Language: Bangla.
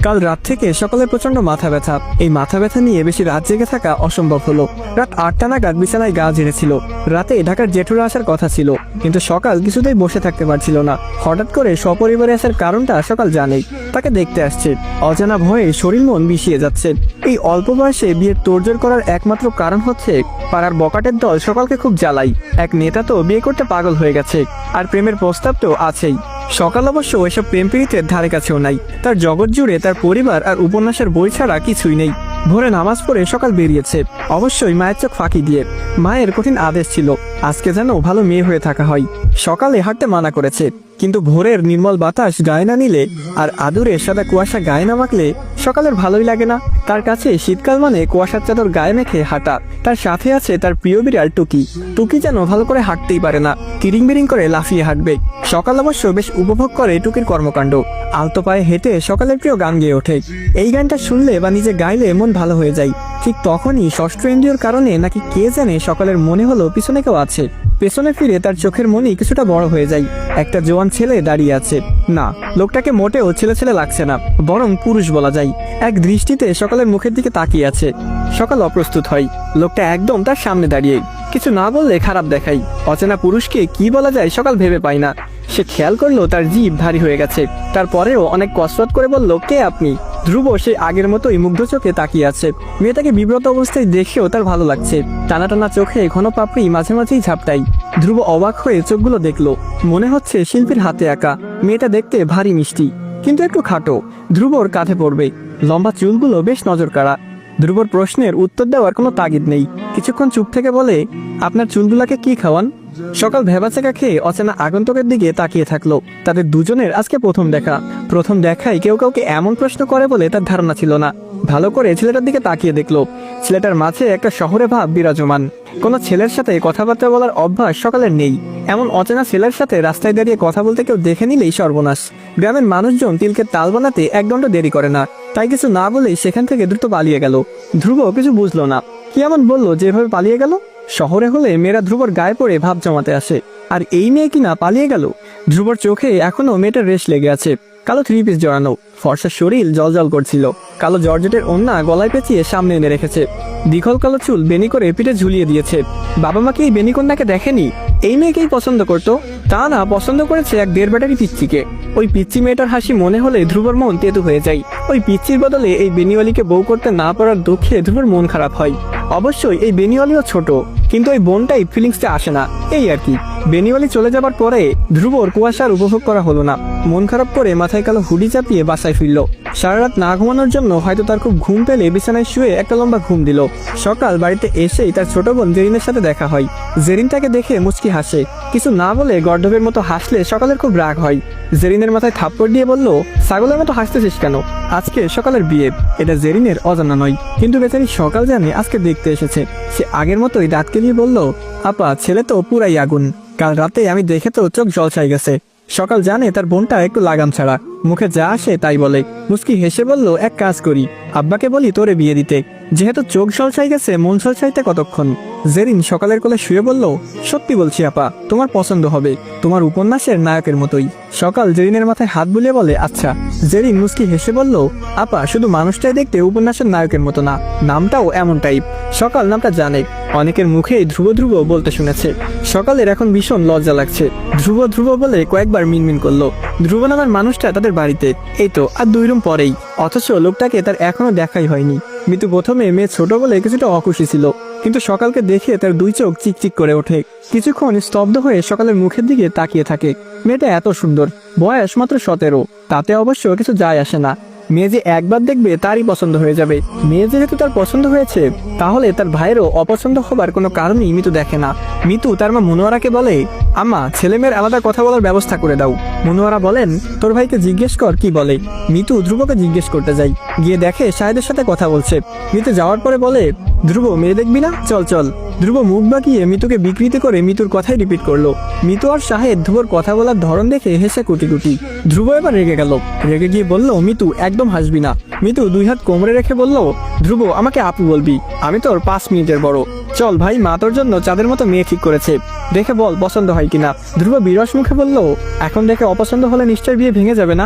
কাল রাত থেকে সকালে প্রচন্ড মাথা ব্যথা। এই মাথা ব্যথা নিয়ে বেশি রাত জেগে থাকা অসম্ভব হলো। রাত 8টা নাগাদ বিছানায় গা ঝেড়েছিল। রাতে ঢাকার জেঠুরা আসার কথা ছিল, কিন্তু সকাল কিছুতেই বসে থাকতে পারছিল না। হঠাৎ করে সপরিবারে আসার কারণটা সকাল জানেই, তাকে দেখতে আসছে। অজানা ভয়ে শরীর মন বিষিয়ে যাচ্ছে। এই অল্প বয়সে বিয়ের তোড়জোড় করার একমাত্র কারণ হচ্ছে পাড়ার বকাটের দল সকালকে খুব জ্বালাই। এক নেতা তো বিয়ে করতে পাগল হয়ে গেছে, আর প্রেমের প্রস্তাব তো আছেই। সকাল অবশ্য এসব প্রেম প্রীতির ধারে কাছেও নাই। তার জগৎ জুড়ে তার পরিবার আর উপন্যাসের বই ছাড়া কিছুই নেই। ভোরে নামাজ পড়ে সকাল বেরিয়েছে, অবশ্যই মায়ের চোখ ফাঁকি দিয়ে। মায়ের কঠিন আদেশ ছিল আজকে যেন ভালো মেয়ে হয়ে থাকা হয়। সকালে হাঁটতে মানা করেছে, কিন্তু ভোরের নির্মল বাতাস গায়ে না নিলে আর আদুরে সাদা কুয়াশা গায়ে না মাখলে সকালের ভালোই লাগে না। তার কাছে শীতকাল মানে কুয়াশার চাদর গায়ে মেখে হাঁটা। তার সাথে আছে তার প্রিয় বিড়াল টুকি। টুকি যেন ভালো করে হাঁটতেই পারে না, কিরিং বিরিং করে লাফিয়ে হাঁটবে। সকাল অবশ্য বেশ উপভোগ করে টুকির কর্মকাণ্ড। আলতো পায়ে হেঁটে সকালের প্রিয় গান গেয়ে ওঠে। এই গানটা শুনলে বা নিজে গাইলে মন ভালো হয়ে যায়। ঠিক তখনই ষষ্ঠ ইন্দ্রিয়র কারণে নাকি কে জানে সকালের মনে হলো পিছনে কেউ আছে। পেছনে ফিরে তার চোখের মনি কিছুটা বড় হয়ে যায়। একটা জোয়ান ছেলে দাঁড়িয়ে আছে। না, লোকটাকে মোটেও ছেলে ছেলে লাগছে না, বরং পুরুষ বলা যায়। এক দৃষ্টিতে সকালের মুখের দিকে তাকিয়ে আছে। সকাল অপ্রস্তুত হয়। লোকটা একদম তার সামনে দাঁড়িয়ে, কিছু না বললে খারাপ দেখাই। অচেনা পুরুষকে কি বলা যায় সকাল ভেবে পায় না। সে খেয়াল করলো তার জিভ ভারী হয়ে গেছে। তারপরেও অনেক কসরত করে বলল, কে আপনি? ধ্রুব সে আগের মতোই মুগ্ধ চোখে তাকিয়ে আছে। মেয়েটাকে বিব্রত অবস্থায় দেখেও তার ভালো লাগছে। টানা টানা চোখে ঘন পাপড়ি মাঝে মাঝেই ঝাপটাই। ধ্রুব অবাক হয়ে চোখগুলো দেখলো। মনে হচ্ছে শিল্পীর হাতে আঁকা। মেয়েটা দেখতে ভারী মিষ্টি, কিন্তু একটু খাটো। ধ্রুবর কাঁধে পড়বে। লম্বা চুলগুলো বেশ নজর কাড়া। ধ্রুবর প্রশ্নের উত্তর দেওয়ার কোনো তাগিদ নেই। কিছুক্ষণ চুপ থেকে বলে, আপনার চুলগুলাকে কি খাওয়ান? সকাল ভেবাচেকা খেয়ে অচেনা আগন্তুকের দিকে তাকিয়ে থাকলো। তাদের দুজনের আজকে প্রথম দেখা। প্রথম দেখায় কেউ কাউকে এমন প্রশ্ন করে বলে তার ধারণা ছিল না। ভালো করে ছেলেটার দিকে তাকিয়ে দেখলো। ছেলেটার মাঝে একটা শহরে ভাব বিরাজমান। কোনো ছেলের সাথে কথাবার্তা বলার অভ্যাস সকালের নেই। এমন অচেনা ছেলের সাথে রাস্তায় দাঁড়িয়ে কথা বলতে কেউ দেখে নিলেই সর্বনাশ। গ্রামের মানুষজন তিলকের তাল বানাতে এক দণ্ড দেরি করে না, তাই কিছু না বলেই সেখান থেকে দ্রুত পালিয়ে গেল। ধ্রুব কিছু বুঝলো না, কি এমন বললো যেভাবে পালিয়ে গেল? শহরে হলে মেয়েরা ধ্রুবর গায়ে পড়ে ভাব জমাতে আসে, আর এই মেয়ে কিনা পালিয়ে গেল। ধ্রুবর চোখে এখনো মেয়েটার রেশ লেগে আছে। কালো 3 পিস জড়ানো, ফর্সা শরীর জলজল করছিল। কালো জর্জেটের ওড়না গলায় পেঁচিয়ে সামনে এনে রেখেছে। দীঘল কালো চুল বেনি করে পিঠে ঝুলিয়ে দিয়েছে। বাবা মা কি এই বেনিকন্যাকে দেখেনি? এই মেয়েকেই পছন্দ করতো? তা না, পছন্দ করেছে এক 1.5 ব্যাটারি পিচ্চিকে। ওই পিচ্চি মেয়েটার হাসি মনে হলে ধ্রুবর মন তেতু হয়ে যায়। ওই পিচ্চির বদলে এই বেনিওয়ালিকে বউ করতে না পারার দুঃখে ধ্রুবর মন খারাপ হয়। অবশ্যই এই বেনিওয়ালিও ছোট, কিন্তু ওই বোনটাই ফিলিংসটা আসে না, এই আর কি। বেনিওয়ালি চলে যাবার পরে ধ্রুবর কুয়াশার উপভোগ করা হলো না। মন খারাপ করে মাথায় কালো হুডি চাপিয়ে বাসায় ফিরল। সারা রাত না ঘুমানোর জন্য হয়তো তার খুব ঘুম পেলে বিছানায় শুয়ে একটা লম্বা ঘুম দিল। সকাল বাড়িতে এসেই তার ছোট বোন জেরিনের সাথে দেখা হয়। জেরিন তাকে দেখে মুচকি হাসে। কিছু না বলে গর্দভের মতো হাসলে সকালের খুব রাগ হয়। জেরিনের মাথায় থাপ্পড় দিয়ে বলল, ছাগলের মতো হাসতেছিস কেন? আজকে সকালের বিয়ে, এটা জেরিনের অজানা নয়। কিন্তু বেচারি সকাল জানে আজকে দেখতে এসেছে। সে আগের মতোই দাঁত কেলিয়ে বলল, আপা ছেলে তো পুরাই আগুন। কাল রাতে আমি দেখে তো চোখ জলসাই গেছে। সকাল জানে তার বোনটা একটু লাগাম ছাড়া, মুখে যা আসে তাই বলে। মুচকি হেসে বলল, এক কাজ করি, আব্বাকে বলি তোরে বিয়ে দিতে। যেহেতু চোখ ঝলসাই গেছে, মন ঝলসাইতে কতক্ষণ? জেরিন সকালের কোলে শুয়ে বলল, সত্যি বলছি আপা, তোমার পছন্দ হবে, তোমার উপন্যাসের নায়কের মতোই। সকাল জেরিনের মাথায় হাত বুলিয়ে বলে, আচ্ছা। জেরিন মুচকি হেসে বলল, আপা শুধু মানুষটাই দেখতে উপন্যাসের নায়কের মতো না, নামটাও এমন টাইপ। সকাল নামটা জানে, অনেকের মুখেই ধ্রুব ধ্রুব বলতে শুনেছে। সকালের এখন ভীষণ লজ্জা লাগছে। ধ্রুব ধ্রুব বলে কয়েকবার মিনমিন করলো। ধ্রুব নামের মানুষটা তাদের বাড়িতে, এই তো আর 2 রুম পরেই। অথচ লোকটাকে তার এখনো দেখাই হয়নি। মিতু প্রথমে মেয়ে ছোট বলে কিছুটা অখুশি ছিল, কিন্তু সকালকে দেখে তার 2 চোখ চিকচিক করে ওঠে। কিছুক্ষণ স্তব্ধ হয়ে সকালের মুখের দিকে তাকিয়ে থাকে। মেয়েটা এত সুন্দর, বয়স মাত্র 17, তাতে অবশ্য কিছু যায় আসে না। মেয়ে যে একবার দেখবে তারই পছন্দ হয়ে যাবে। মেয়ে যেহেতু তার পছন্দ হয়েছে, তাহলে তার ভাইয়েরও অপছন্দ হবার কোনো কারণই মিতু দেখে না। মিতু তার মা মনোয়ারাকে বলে, আম্মা ছেলে মেয়ের আলাদা কথা বলার ব্যবস্থা করে দাও। মনোয়ারা বলেন, তোর ভাইকে জিজ্ঞেস কর কি বলে। মিতু ধ্রুবকে জিজ্ঞেস করতে যায়, গিয়ে দেখে শাহেদের সাথে কথা বলছে। মিতু যাওয়ার পরে বলে, ধ্রুব মেয়ে দেখবি না, চল চল। ধ্রুব মুখ বাঁকিয়ে মিতুকে বিকৃতি করে মিতুর কথাই রিপিট করলো। মিতু আর শাহেদ ধ্রুবর কথা বলার ধরন দেখে হেসে কুটি কুটি। ধ্রুব এবার রেগে গেল। রেগে গিয়ে বলল, মিতু একদম হাসবি না। মিতু 2 হাত কোমরে রেখে বলল, ধ্রুব আমাকে আপু বলবি, আমি তোর 5 মিনিটের বড়। চল ভাই, মা তোর জন্য চাঁদের মতো মেয়ে ঠিক করেছে, দেখে বল পছন্দ হয় কিনা। ধ্রুব বিরস মুখে বলল, এখন দেখে অপছন্দ হলে নিশ্চয় বিয়ে ভেঙে যাবে না?